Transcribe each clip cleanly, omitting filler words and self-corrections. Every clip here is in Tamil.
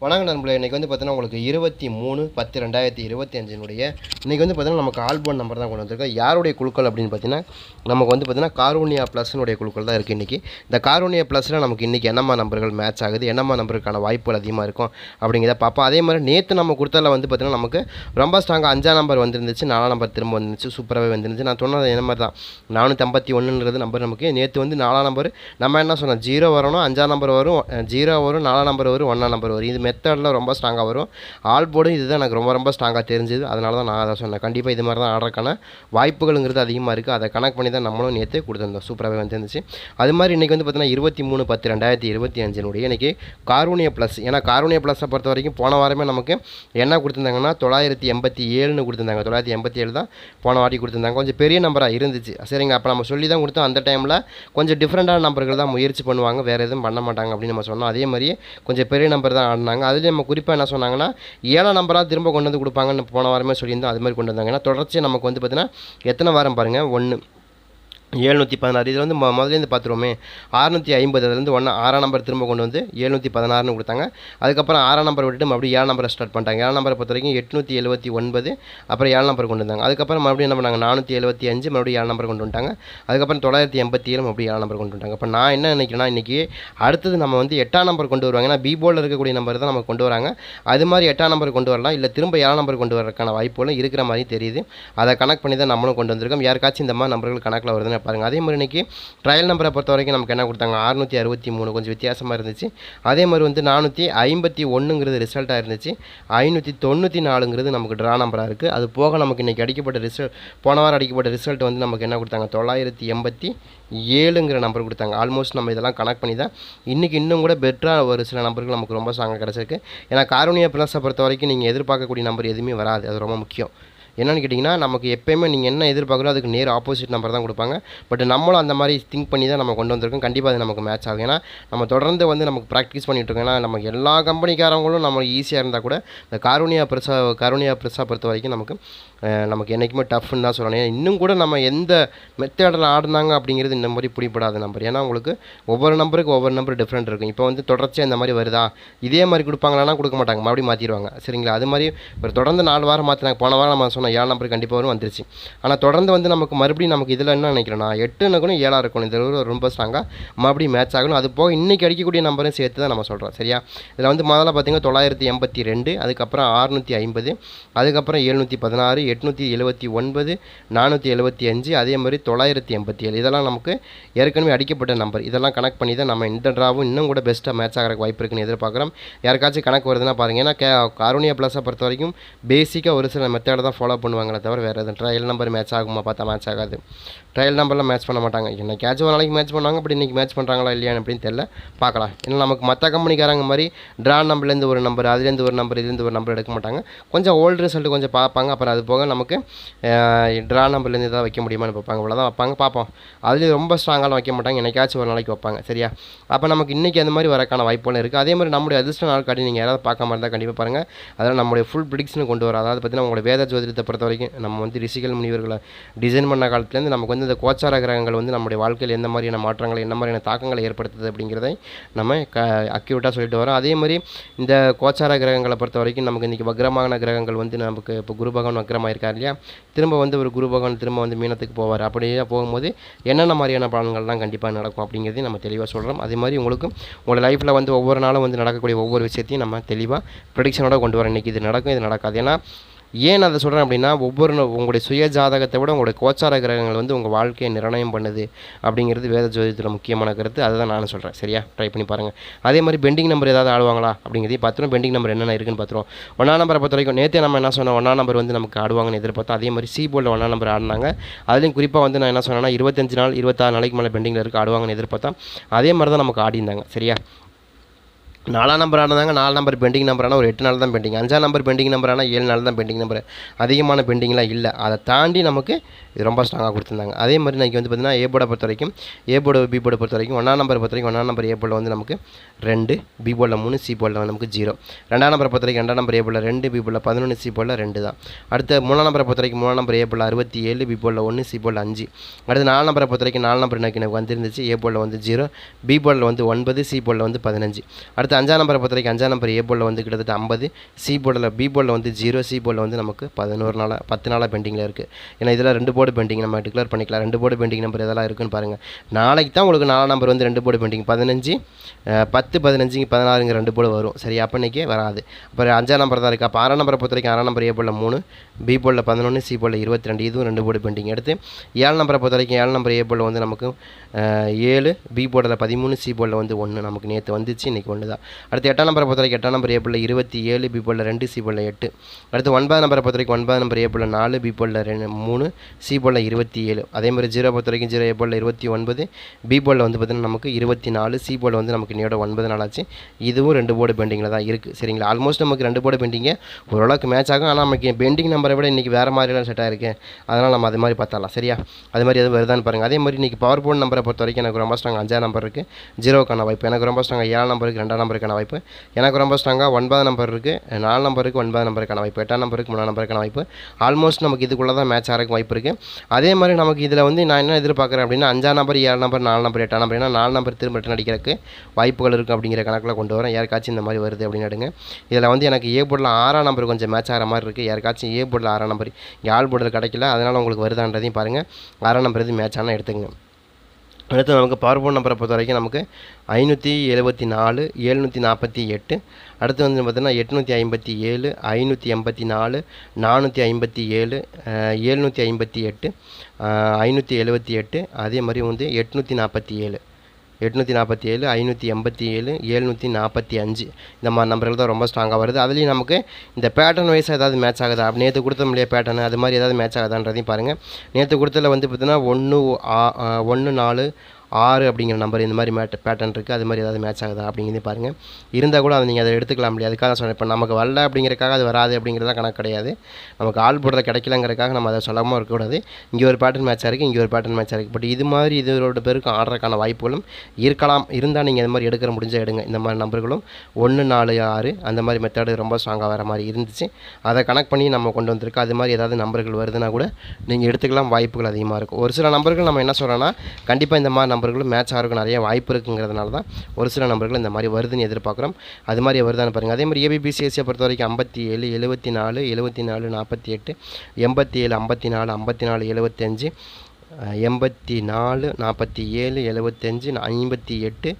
வணக்கம் நண்பர்களே. இன்றைக்கி வந்து பார்த்தீங்கன்னா உங்களுக்கு 23/10/2025 இன்றைக்கி வந்து பார்த்தீங்கன்னா நமக்கு ஆல்போன் நம்பர் தான் கொண்டு வந்திருக்கோம். யாருடைய குழுக்கள் அப்படின்னு பார்த்தீங்கன்னா நமக்கு வந்து பார்த்தீங்கன்னா காரூனியா ப்ளஸ்னுடைய குழுக்கள் தான் இருக்குது. இன்றைக்கி இந்த காரூனியா ப்ளஸில் நமக்கு இன்றைக்கி என்னம்மா நம்பர்கள் மேட்ச் ஆகுது, என்னம்மா நம்பருக்கான வாய்ப்புகள் அதிகமாக இருக்கும் அப்படிங்கிறத பார்ப்போம். அதே மாதிரி நேற்று நம்ம கொடுத்ததில் வந்து பார்த்தீங்கன்னா நமக்கு ரொம்ப ஸ்ட்ராங்காக 5ஆம் நம்பர் வந்துருந்துச்சு, 4ஆம் நம்பர் திரும்ப வந்துருந்துச்சு, சூப்பராகவே வந்துருந்துச்சு. நான் சொன்னது என்ன மாதிரி தான் 451ன்றது நம்பர் நமக்கு நேற்று வந்து 4ஆம் நம்பர் நம்ம என்ன சொன்னோம், 0 வரணும், 5ஆம் நம்பர் வரும், 0 வரும், 4ஆம் நம்பர் வரும், 1ஆம் நம்பர் வரும். இது மெத்தடில் ரொம்ப ஸ்ட்ராங்காக வரும். ஆல் போர்டும் இதுதான் எனக்கு ரொம்ப ஸ்ட்ராங்காக தெரிஞ்சுது. அதனால தான் நான் அதை சொன்னேன். கண்டிப்பாக இது மாதிரி தான் ஆடுறதுக்கான வாய்ப்புகள்ங்கிறது அதிகமாக இருக்குது. அதை கனெக்ட் பண்ணி தான் நம்மளும் நேற்று கொடுத்துருந்தோம். சூப்பராகவே வந்துருந்துச்சு. அது மாதிரி இன்றைக்கி வந்து பார்த்தீங்கன்னா 23/10/2025 இன்றைக்கி காரூனியா ப்ளஸ். ஏன்னா காரூனியா ப்ளஸை பொறுத்த வரைக்கும் போன வாரமே நமக்கு என்ன கொடுத்துருந்தாங்கன்னா 987 கொடுத்துருந்தாங்க. 987 தான் போன வாட்டி கொடுத்துருந்தாங்க. கொஞ்சம் பெரிய நம்பராக இருந்துச்சு. சரிங்க, அப்போ நம்ம சொல்லி தான் கொடுத்தோம். அந்த டைமில் கொஞ்சம் டிஃப்ரெண்ட்டான நம்பர்கள் தான் முயற்சி பண்ணுவாங்க, வேறு எதுவும் பண்ண மாட்டாங்க அப்படின்னு நம்ம சொன்னோம். அதே மாதிரியே கொஞ்சம் பெரிய நம்பர் தான் ஆடினாங்க. அதுலேயும் நம்ம குறிப்பாக என்ன சொன்னாங்கன்னா 7ஆம் நம்பராக திரும்ப கொண்டு வந்து கொடுப்பாங்கன்னு போன வாரமே சொல்லியிருந்தோம். அது மாதிரி கொண்டு வந்தாங்க. ஏன்னா தொடர்ச்சியாக நமக்கு வந்து பார்த்தீங்கன்னா எத்தனை வாரம் பாருங்கள், 1 716. இதில் வந்து முதலேருந்து பார்த்துருவோமே 650. அதுலேருந்து 6ஆம் நம்பர் திரும்ப கொண்டு வந்து 716 கொடுத்தாங்க. அதுக்கப்புறம் 6ஆம் நம்பர் விட்டுட்டு மறுபடியும் 7ஆம் நம்பரை ஸ்டார்ட் பண்ணிட்டாங்க. 7ஆம் நம்பரை பொறுத்த வரைக்கும் 879, அப்புறம் 7ஆம் நம்பர் கொண்டு வந்தாங்க. அதுக்கப்புறம் மறுபடியும் என்ன பண்ணாங்க, 475, மறுபடியும் 7ஆம் நம்பர் கொண்டு வந்துட்டாங்க. அதுக்கப்புறம் 987, மறுபடியும் 7ஆம் நம்பர் கொண்டு வந்துட்டாங்க. இப்போ நான் என்ன நினைக்கிறேன்னா, இன்றைக்கி அடுத்தது நம்ம வந்து 8ஆம் நம்பர் கொண்டு வருவாங்க. ஏன்னா பி-போர்டில் இருக்கக்கூடிய நம்பர் தான் நம்ம கொண்டு வராங்க. அது மாதிரி 8ஆம் நம்பர் கொண்டு வரலாம், இல்லை திரும்ப 7ஆம் நம்பர் கொண்டு வரதுக்கான வாய்ப்புகளும் இருக்கிற மாதிரி தெரியுது. அதை கனெக்ட் பண்ணி தான் நம்மளும் கொண்டு வந்திருக்கோம். யாருக்காச்சும் இந்த மாதிரி நம்பர்கள் கணக்கில் வருதுன்னு பாருங்கள். அதே மாதிரி இன்றைக்கி ட்ரையல் நம்பரை பொறுத்த வரைக்கும் நமக்கு என்ன கொடுத்தாங்க, 663, கொஞ்சம் வித்தியாசமாக இருந்துச்சு. அதே மாதிரி வந்து 451ங்கிறது ரிசல்ட்டாக இருந்துச்சு. 594ங்கிறது நமக்கு ட்ரா நம்பராக இருக்குது. அது போக நமக்கு இன்றைக்கி அடிக்கப்பட்ட ரிசல்ட், போன வாரம் அடிக்கப்பட்ட ரிசல்ட் வந்து நமக்கு என்ன கொடுத்தாங்க, 987ங்கிற நம்பர் கொடுத்தாங்க. ஆல்மோஸ்ட் நம்ம இதெல்லாம் கனெக்ட் பண்ணி தான் இன்றைக்கி இன்னும் கூட பெட்டராக ஒரு சில நம்பர்கள் நமக்கு ரொம்ப ஸ்ட்ராங்காக கிடச்சிருக்கு. ஏன்னா காரூனியா ப்ளஸை பொறுத்த வரைக்கும் நீங்கள் எதிர்பார்க்கக்கூடிய நம்பர் எதுவுமே வராது. அது ரொம்ப முக்கியம். என்னென்னு கேட்டிங்கன்னா, நமக்கு எப்போயுமே நீங்கள் என்ன எதிர்பார்க்குறோ அதுக்கு நேர் ஆப்போசிட் நம்பர் தான் கொடுப்பாங்க. பட் நம்மளும் அந்த மாதிரி திங்க் பண்ணி தான் நம்ம கொண்டு வந்திருக்கோம். கண்டிப்பாக அது நமக்கு மேட்ச் ஆகும். ஏன்னா நம்ம தொடர்ந்து வந்து நமக்கு ப்ராக்டிஸ் பண்ணிகிட்ருக்கோம். ஏன்னா நம்ம எல்லா கம்பெனிக்காரங்களும் நம்ம ஈஸியாக இருந்தால் கூட இந்த காரூனியா ப்ளஸை பொறுத்த வரைக்கும் நமக்கு என்றைக்குமே டஃப்னு தான் சொல்லணும். இன்னும் கூட நம்ம எந்த மெத்தடில் ஆடினாங்க அப்படிங்கிறது இந்த மாதிரி பிடிப்படாத நம்பர். ஏன்னா உங்களுக்கு ஒவ்வொரு நம்பருக்கு ஒவ்வொரு நம்பர் டிஃப்ரெண்ட் இருக்கும். இப்போ வந்து தொடர்ச்சியாக இந்த மாதிரி வருதா, இதே மாதிரி கொடுப்பாங்களான்னா கொடுக்க மாட்டாங்க, மறுபடியும் மாற்றிடுவாங்க. சரிங்களா, அது மாதிரி ஒரு தொடர்ந்து 4 வாரம் மாற்றினாங்க. போன வாரம் நம்ம சொன்ன 7 நம்பர் கண்டிப்பாக வரும், வந்துருச்சு. ஆனால் தொடர்ந்து வந்து நமக்கு இதில் என்ன நினைக்கிறேன்னா 8 இருக்கணும், 7 இருக்கணும். இது ரொம்ப ஸ்ட்ராங்காக மறுபடியும் மேட்ச் ஆகணும். அது போக இன்றைக்கி அடிக்கக்கூடிய நம்பரும் சேர்த்து தான் நம்ம சொல்கிறோம். சரியா, இதில் வந்து முதல்ல பார்த்திங்கன்னா 982, அதுக்கப்புறம் 650, அதுக்கப்புறம் 716, 879, 475, அதே மாதிரி 987. இதெல்லாம் நமக்கு ஏற்கனவே அடிக்கப்பட்ட நம்பர். இதெல்லாம் கனெக்ட் பண்ணி தான் நம்ம இந்த ட்ராவும் இன்னும் கூட பெஸ்ட்டாக மேட்ச் ஆகிறக்கு வாய்ப்பு இருக்குன்னு எதிர்பார்க்குறோம். யாருக்காச்சும் கணக்கு வருதுன்னா பாருங்கள். ஏன்னா காரூனியா ப்ளஸை பொறுத்த வரைக்கும் பேசிக்காக ஒரு சில மெத்தடை தான் ஃபாலோ பண்ணுவாங்களே தவிர வேறு எதுவும் ட்ரையல் நம்பர் மேட்ச் ஆகுமா பார்த்தா மேட்ச் ஆகாது. ட்ரையல் நம்பர்லாம் மேட்ச் பண்ண மாட்டாங்க. என்னைக்காச்சும் ஒரு நாளைக்கு மேட்ச் பண்ணுவாங்க. அப்படி இன்றைக்கி மேட்ச் பண்ணுறாங்களா இல்லையான்னு அப்படின்னு தெரியல, பார்க்கலாம். ஏன்னா நமக்கு மற்ற கம்பெனிக்காரங்க மாதிரி ட்ரா நம்பர்லேருந்து ஒரு நம்பர், அதுலேருந்து ஒரு நம்பர், இதுலேருந்து ஒரு நம்பர் எடுக்க மாட்டாங்க. கொஞ்சம் ஓல்டு ரிசல்ட்டு கொஞ்சம் பார்ப்பாங்க. அப்புறம் அது போக நமக்கு ட்ரா நம்பர்லேருந்து தான் வைக்க முடியுமான்னு பார்ப்பாங்க. இவ்வளோதான் வைப்பாங்க, பார்ப்போம். அதுலேயும் ரொம்ப ஸ்ட்ராங்காலாம் வைக்க மாட்டாங்க, என்னைக்காச்சும் ஒரு நாளைக்கு வைப்பாங்க. சரியா, அப்போ நமக்கு இன்றைக்கி அந்த மாதிரி வரக்கான வாய்ப்புகளும் இருக்குது. அதே மாதிரி நம்மளுடைய அதிர்ஷ்ட நாள் காட்டி நீங்கள் யாராவது பார்க்காம இருந்தால் கண்டிப்பாக பாருங்கள். அதனால் நம்மளுடைய ஃபுல் ப்ரிடிக்ஷன் கொண்டு வரும். அதாவது பார்த்தீங்கன்னா உங்களோட வேத ஜோதிடத்தை பொறுத்த வரைக்கும் நம்ம வந்து ரிஷிகள் முனிவர்களை டிசைன் பண்ண காலத்துலேருந்து நமக்கு வந்து இந்த கோச்சார கிரகங்கள் வந்து நம்முடைய வாழ்க்கையில் எந்த மாதிரியான மாற்றங்களை, என்ன மாதிரியான தாக்கங்களை ஏற்படுத்துது அப்படிங்கிறதை நம்ம அக்யூரேட்டாக சொல்லிட்டு வரோம். அதே மாதிரி இந்த கோச்சார கிரகங்களை பொறுத்த வரைக்கும் நமக்கு இன்றைக்கி வக்ரமான கிரகங்கள் வந்து நமக்கு இப்போ குரு பகவான் வக்ரமாக இருக்கார் இல்லையா, திரும்ப வந்து ஒரு குரு பகவான் திரும்ப வந்து மீனத்துக்கு போவார். அப்படியே போகும்போது என்னென்ன மாதிரியான பலன்கள்லாம் கண்டிப்பாக நடக்கும் அப்படிங்கிறதையும் நம்ம தெளிவாக சொல்கிறோம். அதே மாதிரி உங்களோட லைஃப்பில் வந்து ஒவ்வொரு நாளும் வந்து நடக்கக்கூடிய ஒவ்வொரு விஷயத்தையும் நம்ம தெளிவாக ப்ரெடிக்ஷனோட கொண்டு வரோம். இன்றைக்கி இது நடக்கும், இது நடக்காது. ஏன்னா ஏன் அதை சொல்கிறேன் அப்படின்னா, உங்களுடைய சுய ஜாதகத்தை விட உங்களுடைய கோச்சார கிரகங்கள் வந்து உங்கள் வாழ்க்கையை நிர்ணயம் பண்ணுது அப்படிங்கிறது வேத ஜோதிடத்தில் முக்கியமான கருத்து. அதை தான் நானும் சொல்கிறேன். சரியா, ட்ரை பண்ணி பாருங்கள். அதே மாதிரி பெண்டிங் நம்பர் ஏதாவது ஆடுவாங்களா அப்படிங்கிறதையும் பார்த்துரும். பெண்டிங் நம்பர் என்னென்ன இருக்குன்னு பார்த்துருவோம். 1ஆம் நம்பரை பொறுத்த வரைக்கும் நேற்றே நம்ம என்ன சொன்னோம், 1ஆம் நம்பர் வந்து நமக்கு ஆடுவாங்கன்னு எதிர்பார்த்தோம். அதே மாதிரி சி-போர்டில் 1ஆம் நம்பர் ஆடினாங்க. அதுலேயும் குறிப்பாக வந்து நான் என்ன சொன்னேன்னா 25 நாள் 26 நாளைக்கு மேலே பெண்டிங்கில் இருக்குது, ஆடுவாங்கன்னு எதிர்பார்த்தோம். அதே மாதிரி தான் நமக்கு ஆடிந்தாங்க. சரியா, 4ஆம் நம்பர் ஆனதாங்க, 4 நம்பர் பெண்டிங் நம்பர் ஆனால் ஒரு 8 நாள் தான் பெண்டிங். 5ஆம் நம்பர் பெண்டிங் நம்பர் ஆனால் 7 நாள் தான் பெண்டிங் நம்பர். அதிகமான பெண்டிங்லாம் இல்லை. அதை தாண்டி நமக்கு இது ரொம்ப ஸ்ட்ராங்காக கொடுத்துருந்தாங்க. அதே மாதிரி இன்றைக்கி வந்து பார்த்திங்கன்னா ஏ போர்டை பொறுத்த வரைக்கும், ஏ போர்டு பி போர்டை பொறுத்த வரைக்கும் 1ஆம் நம்பரை பொறுத்த வரைக்கும் 1ஆம் நம்பர் ஏ போர்டில் வந்து நமக்கு 2, பி போர்டில் 3, சி போர்டில் நமக்கு 0. 2ஆம் நம்பரை பொறுத்த வரைக்கும் 2ஆம் நம்பர் ஏ போர்டில் 2, பி போர்டில் 11, சி போர்டில் 2 தான். அடுத்து 3ஆம் நம்பரை பொறுத்த வரைக்கும் 3ஆம் நம்பர் ஏ போர்டில் 67, பி போர்டில் 1, சி போர்டில் 5. அடுத்து 4ஆம் நம்பரை பொறுத்த வரைக்கும் 4 நம்பர் எனக்கு வந்துருந்துச்சு. ஏ போர்டில் வந்து 0, பி போர்டில் வந்து 9, சி போர்டில் வந்து 15. அடுத்து அஞ்சாம் நம்பரை பொறுத்த வரைக்கும் அஞ்சாம் நம்பர் ஏ போர்டில் வந்து கிட்டத்தட்ட 50, சி போர்டில் பி போர்டில் வந்து 0, சி போர்டில் வந்து நமக்கு 11 நாளாக 10 நாளாக பெண்டிங்கில் இருக்குது. ஏன்னா இதில் 2 போர்டு பெண்டிங் நம்ம டிக்ளேர் பண்ணிக்கலாம். 2 போர்டு பெண்டிங் நம்பர் எதெல்லாம் இருக்குன்னு பாருங்கள். நாளைக்கு தான் உங்களுக்கு 4 நம்பர் வந்து 2 போர்டு பெண்டிங் 15, 10, 15, 16 2 போர்டு வரும். சரி, அப்போ இன்றைக்கி வராது. அப்புறம் 5ஆம் நம்பர் தான் இருக்குது. அப்போ 6ஆம் நம்பரை பொறுத்த வரைக்கும் 6ஆம் நம்பர் ஏ போர்டில் 3, பி போர்டில் 11, சி போர்டில் 22, இதுவும் 2 போர்டு பெண்டிங். எடுத்து 7 நம்பரை பொறுத்த வரைக்கும் 7 நம்பர் ஏ போர்டில் வந்து நமக்கு 7, பி போர்டில் 13, சி போர்டில் வந்து 1 நமக்கு நேற்று வந்துச்சு, இன்றைக்கி 1 தான். அடுத்து 8ஆம் நம்பரை பொறுத்த வரைக்கும் 8ஆம் நம்பர் ஏ போர்டில் 27, பி போர்டில் 2, சி போர்டில் 8. அடுத்து 9ஆம் நம்பரை பொறுத்த வரைக்கும் 9ஆம் நம்பர் ஏ போர்டில் 4, பி போர்டில் 3, சி போர்டில் 27. அதேமாதிரி 0 பொறுத்த வரைக்கும் 0 ஏ போர்டில் 29, பி போர்டில் வந்து பார்த்திங்கன்னா நமக்கு 24, சி போர்டில் வந்து நமக்கு இன்னையோட 9 நாள் ஆச்சு. இதுவும் 2 போர்டு பெண்டிங்கில் தான் இருக்குது. சரிங்களா, ஆல்மோஸ்ட் நமக்கு 2 போர்டு பெண்டிங்கு ஓரளவுக்கு மேட்ச் ஆகும். ஆனால் நமக்கு பெண்டிங் நம்பரை விட இன்றைக்கி வேறு மாதிரிலாம் செட் ஆகிருக்கு. அதனால் நம்ம அது மாதிரி பார்த்தலாம். சரியா, அது மாதிரி எதுவும் வருதான்னு பாருங்கள். அதே மாதிரி இன்றைக்கி பவர் போர்டு நம்பரை பொறுத்த வரைக்கும் எனக்கு ரொம்ப ஸ்ட்ராங் 5ஆம் நம்பர் இருக்குது, 0க்கான வாய்ப்பு. எனக்கு ரொம்ப ஸ்ட்ராங்காக 7ஆம் நம்பருக்கு 2ஆம் நம்பருக்கான வாய்ப்பு. எனக்கு ரொம்ப ஸ்ட்ராங்காக 9ஆம் நம்பர் இருக்குது, 4 நம்பருக்கு 9ஆம் நம்பருக்கான வாய்ப்பு, 8ஆம் நம்பருக்கு 3ஆம் நம்பருக்கான வாய்ப்பு. ஆல்மோஸ்ட் நமக்கு இதுக்குள்ளே தான் மேட்ச் ஆகிறக்கு வாய்ப்பு இருக்குது. அதே மாதிரி நமக்கு இதில் வந்து நான் என்ன எதிர்பார்க்குறேன் அப்படின்னா 5ஆம் நம்பர், 7ஆம் நம்பர், 4 நம்பர், 8ஆம் நம்பர், ஏன்னா 4 நம்பர் திரும்ப ரிட்டன் அடிக்கிறதுக்கு வாய்ப்புகள் இருக்குது அப்படிங்கிற கணக்கில் கொண்டு வரேன். யாருக்காச்சும் இந்த மாதிரி வருது அப்படின்னு எடுங்க. இதில் வந்து எனக்கு ஏ போர்டில் 6ஆம் நம்பர் கொஞ்சம் மேட்ச் ஆகிற மாதிரி இருக்குது. யாருக்காச்சும் ஏ போர்டில் 6ஆம் நம்பர் இங்கே ஆல் போர்டில் கிடைக்கல, அதனால் உங்களுக்கு வருதான்றதையும் பாருங்கள். 6ஆம் நம்பர் எது மேட்ச் ஆனால் எடுத்துங்க. அடுத்து நமக்கு பவர் போர்டு நம்பரை பொறுத்த வரைக்கும் நமக்கு 574, 748. அடுத்து வந்து பார்த்திங்கன்னா 857, 584, 457, 758, 578. அதே மாதிரி வந்து 847, 587, 745. இந்த மாதிரி நம்பர்கள் தான் ரொம்ப ஸ்ட்ராங்காக வருது. அதுலேயும் நமக்கு இந்த பேட்டர்ன் வைஸாக ஏதாவது மேட்ச் ஆகுதா, நேற்று கொடுத்தோம் இல்லையா பேட்டர்ன், அது மாதிரி ஏதாவது மேட்ச் ஆகுதான்றதையும் பாருங்கள். நேற்று கொடுத்ததில் வந்து பார்த்தீங்கன்னா 1, 4, 6 அப்படிங்கிற நம்பர் இந்த மாதிரி பேட்டர்ன் இருக்குது. அது மாதிரி ஏதாவது மேட்ச் ஆகுதா அப்படிங்கிறதையும் பாருங்கள். இருந்தால் கூட அதை நீங்கள் அதை எடுத்துக்கலாம் இல்லையா, அதுக்காக சொன்னேன். இப்போ நமக்கு வரல அப்படிங்கிறக்காக அது வராது அப்படிங்கிறதான் கணக்கு கிடையாது. நமக்கு ஆள் போடுறத கிடைக்கலங்கிறதுக்காக நம்ம அதை சொல்லாமல் இருக்கக்கூடாது. இங்கே ஒரு பேட்டர்ன் மேட்ச் இருக்குது, இங்கே ஒரு பேட்டர்ன் மேட்ச் இருக்குது. பட் இது மாதிரி இதோட பேருக்கு ஆடுறதுக்கான வாய்ப்புகளும் இருக்கலாம். இருந்தால் நீங்கள் இந்த மாதிரி எடுக்கிற முடிஞ்சால் எடுங்க. இந்த மாதிரி நம்பர்களும் 1, 4, 6 அந்த மாதிரி மெத்தடு ரொம்ப ஸ்ட்ராங்காக வர மாதிரி இருந்துச்சு. அதை கனெக்ட் பண்ணி நம்ம கொண்டு வந்திருக்கோம். அது மாதிரி ஏதாவது நம்பர்கள் வருதுன்னா கூட நீங்கள் எடுத்துக்கலாம், வாய்ப்புகள் அதிகமாக இருக்கும். ஒரு சில நம்பர்கள் நம்ம என்ன சொல்கிறோன்னா கண்டிப்பாக இந்த மாதிரி நம்பர்களும் மேட்ச் ஆகிறதுக்கு நிறைய வாய்ப்பு இருக்குங்கிறதுனால தான் ஒரு சில நம்பர்கள் இந்த மாதிரி வருதுன்னு எதிர்பார்க்குறோம். அது மாதிரி வருதான்னு பாருங்கள். அதே மாதிரி ஏபிபிசிஎஸ்சியை பொறுத்த வரைக்கும் 57, 74, 74, 48, 87, 54, 54, 75, 84, 47, 75, 58,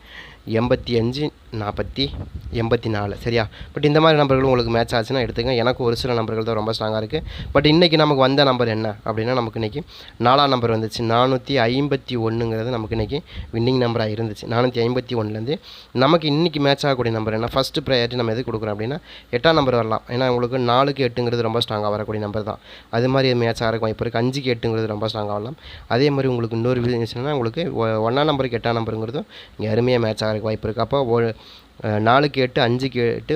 85, 40, 84. சரியா, பட் இந்த மாதிரி நம்பர்கள் உங்களுக்கு மேட்ச் ஆச்சுன்னா எடுத்துங்க. எனக்கு ஒரு சில நம்பர்கள் தான் ரொம்ப ஸ்ட்ராங்காக இருக்குது. பட் இன்றைக்கி நமக்கு வந்த நம்பர் என்ன அப்படின்னா நமக்கு இன்றைக்கி 4ஆம் நம்பர் வந்துச்சு. 451ங்கிறது நமக்கு இன்றைக்கி வின்னிங் நம்பராக இருந்துச்சு. 451லேருந்து நமக்கு இன்றைக்கி மேட்ச் ஆகக்கூடிய நம்பர் என்ன, ஃபஸ்ட்டு ப்ரையாரிட்டி நம்ம எது கொடுக்குறோம் அப்படின்னா 8ஆம் நம்பர் வரலாம். ஏன்னா உங்களுக்கு 4க்கு 8ங்கிறது ரொம்ப ஸ்ட்ராங்காக வரக்கூடிய நம்பர் தான். அது மாதிரி மேட்ச் ஆகிறக்கு வாய்ப்பு இருக்குது. 5க்கு 8ங்கிறது ரொம்ப ஸ்ட்ராங்காக வரலாம். அதே மாதிரி உங்களுக்கு இன்னொரு விஷயம்னா உங்களுக்கு 1ஆம் நம்பருக்கு 8ஆம் நம்பருங்கிறதும் இங்கே அருமையாக மேட்ச் ஆகிறக்கு வாய்ப்பு இருக்குது. அப்போ 4க்கு 8, 5க்கு 8,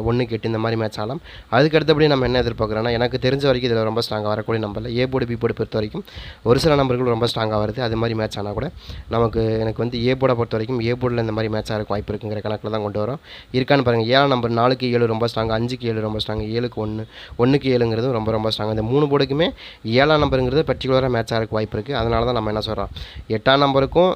1க்கு 8 இந்த மாதிரி மேட்ச் ஆகலாம். அதுக்கு அடுத்தபடி நம்ம என்ன எதிர்பார்க்குறோன்னா எனக்கு தெரிஞ்ச வரைக்கும் இதில் ரொம்ப ஸ்ட்ராங்காக வரக்கூடிய நம்பரில் ஏ போர்டு, பி போர்டு பொறுத்த வரைக்கும் ஒரு சில நம்பர்கள் ரொம்ப ஸ்ட்ராங்காக வருது. அது மாதிரி மேட்ச் ஆனால் கூட எனக்கு வந்து ஏ போர்டை பொறுத்த வரைக்கும் ஏ போர்டில் இந்த மாதிரி மேட்ச் ஆகிறக்கு வாய்ப்பு இருக்குங்கிற கணக்கில் தான் கொண்டு வரோம். இருக்கான்னு பாருங்கள். 7ஆம் நம்பர் 4க்கு 7 ரொம்ப ஸ்ட்ராங், 5க்கு 7 ரொம்ப ஸ்ட்ராங், 7க்கு 1, 1க்கு 7ங்கிறதும் ரொம்ப ரொம்ப ஸ்ட்ராங். இந்த 3 போர்டுக்குமே 7ஆம் நம்பருங்கிறது பர்டிகுலராக மேட்ச் ஆகிறக்கு வாய்ப்பு இருக்குது. அதனால தான் நம்ம என்ன சொல்கிறோம், 8ஆம் நம்பருக்கும்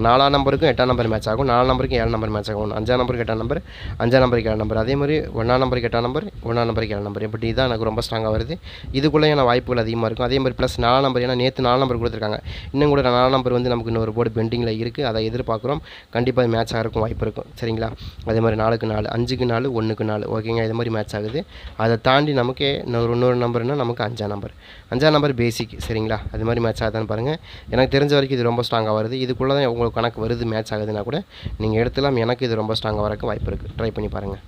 4ஆம் நம்பருக்கும் 8ஆம் நம்பர் மேட்ச் ஆகும், 4 நம்பருக்கு 7 நம்பர் மேட்ச் ஆகும், 5ஆம் நம்பருக்கு 8ஆம் நம்பர், 5ஆம் நம்பருக்கு 7 நம்பர். அதே மாதிரி 1ஆம் நம்பருக்கு 8ஆம் நம்பர், 1ஆம் நம்பருக்கு 7 நம்பர். இப்படி தான் எனக்கு ரொம்ப ஸ்ட்ராங்காக வருது. இதுக்குள்ளே எனக்கு வாய்ப்புகள் அதிகமாக இருக்கும். அதே மாதிரி ப்ளஸ் 4ஆம் நம்பர், ஏன்னா நேற்று 4 நம்பர் கொடுத்துருக்காங்க. இன்னும் கூட 4ஆம் நம்பர் வந்து நமக்கு இன்னொரு போர்டு பெண்டிங்கில் இருக்குது. அதை எதிர்பார்க்குறோம். கண்டிப்பாக மேட்ச் ஆகிறக்கும் வாய்ப்பு இருக்கும். சரிங்களா, அதே மாதிரி 4க்கு 4, 5க்கு 4, 1க்கு 4. ஓகேங்க, இது மாதிரி மேட்ச் ஆகுது. அதை தாண்டி நமக்கு இன்னொரு நம்பர்னால் நமக்கு 5ஆம் நம்பர். 5ஆம் நம்பர் பேசிக். சரிங்களா, அது மாதிரி மேட்ச் ஆகுதான்னு பாருங்கள். எனக்கு தெரிஞ்ச வரைக்கும் இது ரொம்ப ஸ்ட்ராங்காக வருது. இதுக்குள்ளே தான் உங்களுக்கு கணக்கு வருது மேட்ச் ஆகுதுன்னா கூட நீங்கள் எடுத்துலாம். எனக்கு இது ரொம்ப ஸ்ட்ராங்காக வரக்கு வாய்ப்பு இருக்குது. ட்ரை பண்ணி பாருங்கள்.